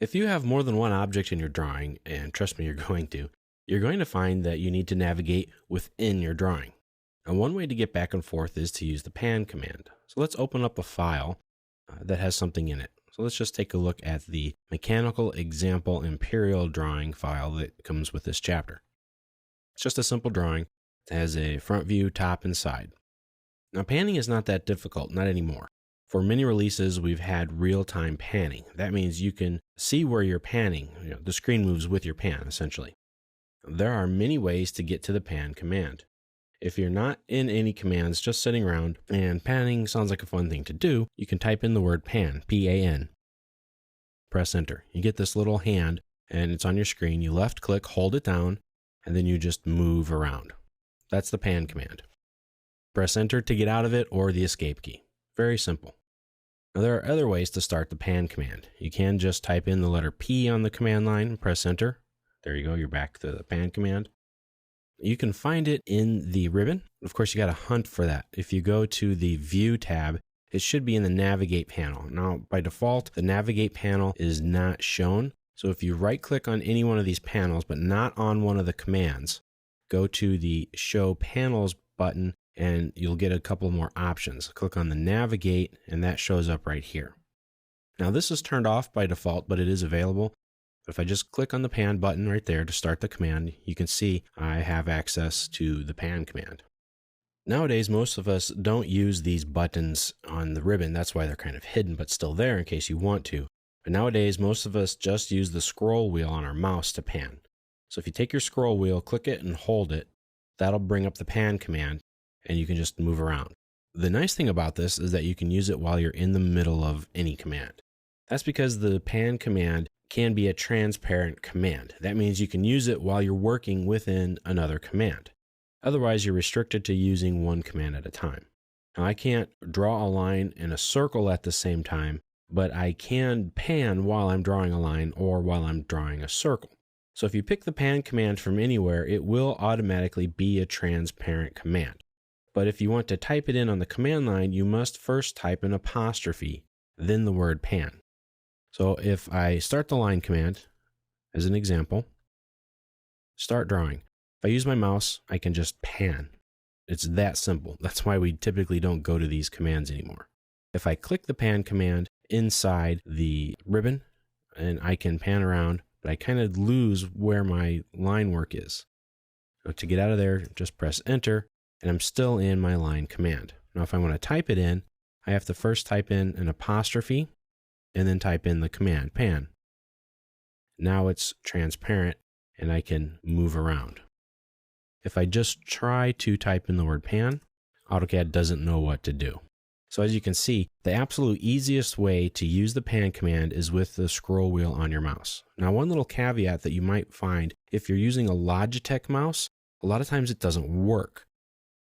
If you have more than one object in your drawing, and trust me, you're going to find that you need to navigate within your drawing. And one way to get back and forth is to use the pan command. So let's open up a file that has something in it. So let's just take a look at the mechanical example imperial drawing file that comes with this chapter. It's just a simple drawing. It has a front view, top, and side. Now panning is not that difficult, not anymore. For many releases, we've had real-time panning. That means you can see where you're panning. The screen moves with your pan, essentially. There are many ways to get to the pan command. If you're not in any commands, just sitting around, and panning sounds like a fun thing to do, you can type in the word pan, P-A-N. Press enter. You get this little hand, and it's on your screen. You left-click, hold it down, and then you just move around. That's the pan command. Press enter to get out of it, or the escape key. Very simple. Now there are other ways to start the pan command. You can just type in the letter P on the command line and press enter. There you go, you're back to the pan command. You can find it in the ribbon. Of course, you got to hunt for that. If you go to the View tab, it should be in the Navigate panel. Now, by default, the Navigate panel is not shown. So if you right-click on any one of these panels, but not on one of the commands, go to the Show Panels button, and you'll get a couple more options. Click on the Navigate, and that shows up right here. Now, this is turned off by default, but it is available. If I just click on the pan button right there to start the command, you can see I have access to the pan command. Nowadays, most of us don't use these buttons on the ribbon. That's why they're kind of hidden, but still there in case you want to. But nowadays, most of us just use the scroll wheel on our mouse to pan. So if you take your scroll wheel, click it and hold it, that'll bring up the pan command, and you can just move around. The nice thing about this is that you can use it while you're in the middle of any command. That's because the pan command can be a transparent command. That means you can use it while you're working within another command. Otherwise, you're restricted to using one command at a time. Now, I can't draw a line and a circle at the same time, but I can pan while I'm drawing a line or while I'm drawing a circle. So if you pick the pan command from anywhere, it will automatically be a transparent command. But if you want to type it in on the command line, you must first type an apostrophe, then the word pan. So if I start the line command, as an example, start drawing. If I use my mouse, I can just pan. It's that simple. That's why we typically don't go to these commands anymore. If I click the pan command inside the ribbon, and I can pan around, but I kind of lose where my line work is. So to get out of there, just press enter, and I'm still in my line command. Now if I want to type it in, I have to first type in an apostrophe, and then type in the command, pan. Now it's transparent, and I can move around. If I just try to type in the word pan, AutoCAD doesn't know what to do. So as you can see, the absolute easiest way to use the pan command is with the scroll wheel on your mouse. Now, one little caveat that you might find, if you're using a Logitech mouse, a lot of times it doesn't work.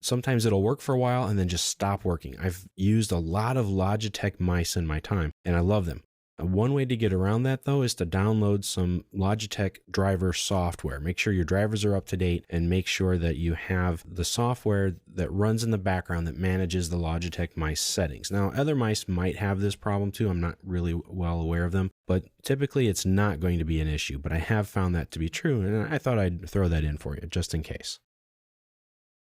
Sometimes it'll work for a while and then just stop working. I've used a lot of Logitech mice in my time, and I love them. One way to get around that, though, is to download some Logitech driver software. Make sure your drivers are up to date, and make sure that you have the software that runs in the background that manages the Logitech mice settings. Now, other mice might have this problem too. I'm not really well aware of them, but typically it's not going to be an issue. But I have found that to be true, and I thought I'd throw that in for you just in case.